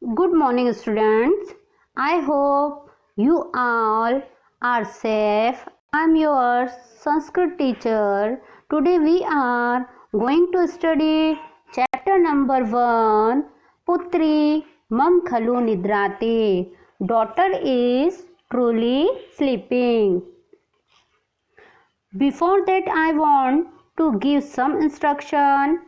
Good morning, students. I hope you all are safe. I'm your Sanskrit teacher. Today we are going to study chapter number 1, Putri Mam Khalu Nidrate. Daughter is truly sleeping. Before that, I want to give some instruction.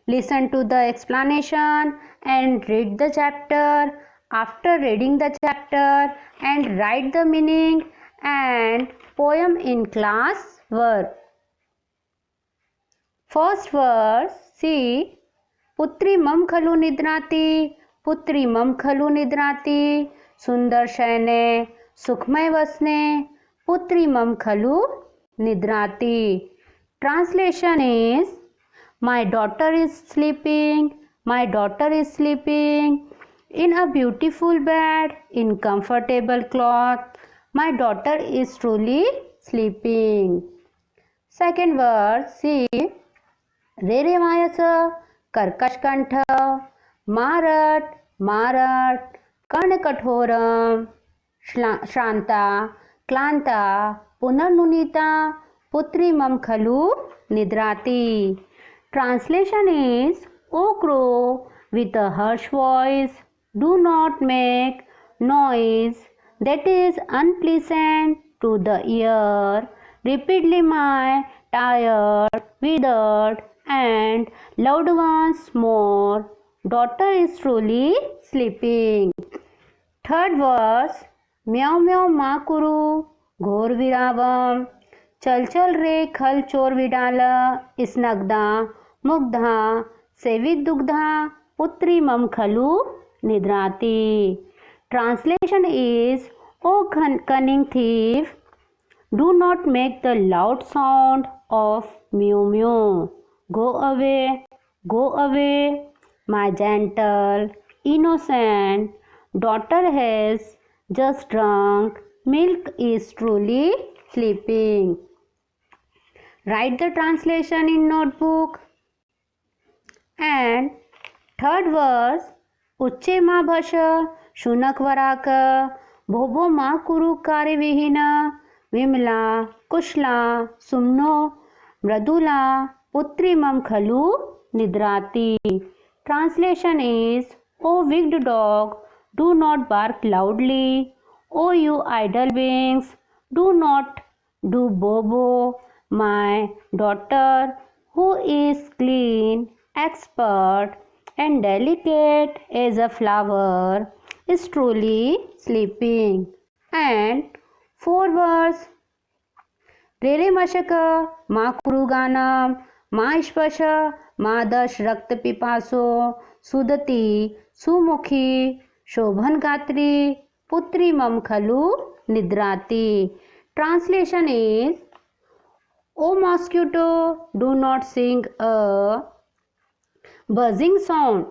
Listen to the explanation and read the chapter. After reading the chapter and write the meaning and poem in class work. First verse, see. पुत्री मम खलु निद्राती, पुत्री मम खलु निद्राती, सुंदर शयने सुखमय वसने, पुत्री मम खलु निद्राती. Translation is, my daughter is sleeping, my daughter is sleeping in a beautiful bed, in comfortable cloth. My daughter is truly sleeping. Second verse, see. रे रे वायस कर्कश कंठ, मारट मारट कर्ण कठोरम, श्रांता क्लांता पुनर्नुनीता, पुत्री मम खलु निद्राती. Translation is, O crow with a harsh voice, do not make noise that is unpleasant to the ear. Repeatedly my tired, withered and loved once more. Daughter is truly sleeping. Third verse, म्याऊ म्याऊ मा कुरु घोर विरावम, चल चल रे खल चोर विडाल, स्नग्धा मुग्धा सेवित दुग्धा, पुत्री मम खलु निद्राती. Translation is, O cunning thief, do not make the loud sound of mew mew. Go away, go away. My gentle, innocent daughter has just drunk milk, is truly sleeping. Write the translation in notebook. And third verse, उच्चे मा भष शुनक वराक, भोभो मा कुरु कार्य विहीन, विमला कुशला सुम्नो मृदुला, पुत्री मम खलु निद्राती. Translation is, O wicked dog, do not bark loudly. O you idle beings, do not do bobo. My daughter, who is clean, expert and delicate as a flower, is truly sleeping. And four verse, रेरे मशक मा कुरुगानम, मा स्पश मा दश रक्त पिपासो, सुदती सुमुखी शोभन गात्री, पुत्री मम खलु निद्राती. Translation is, O mosquito, do not sing a buzzing sound.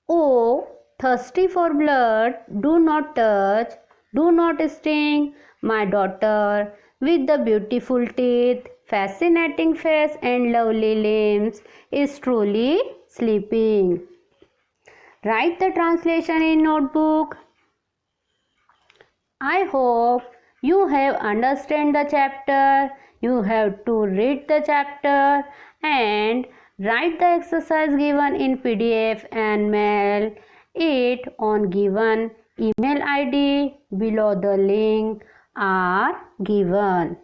O thirsty for blood, do not touch, do not sting my daughter with the beautiful teeth, fascinating face and lovely limbs, is truly sleeping. Write the translation in notebook. I hope you have understand the chapter. You have to read the chapter and write the exercise given in PDF and mail it on given email ID. Below the link are given.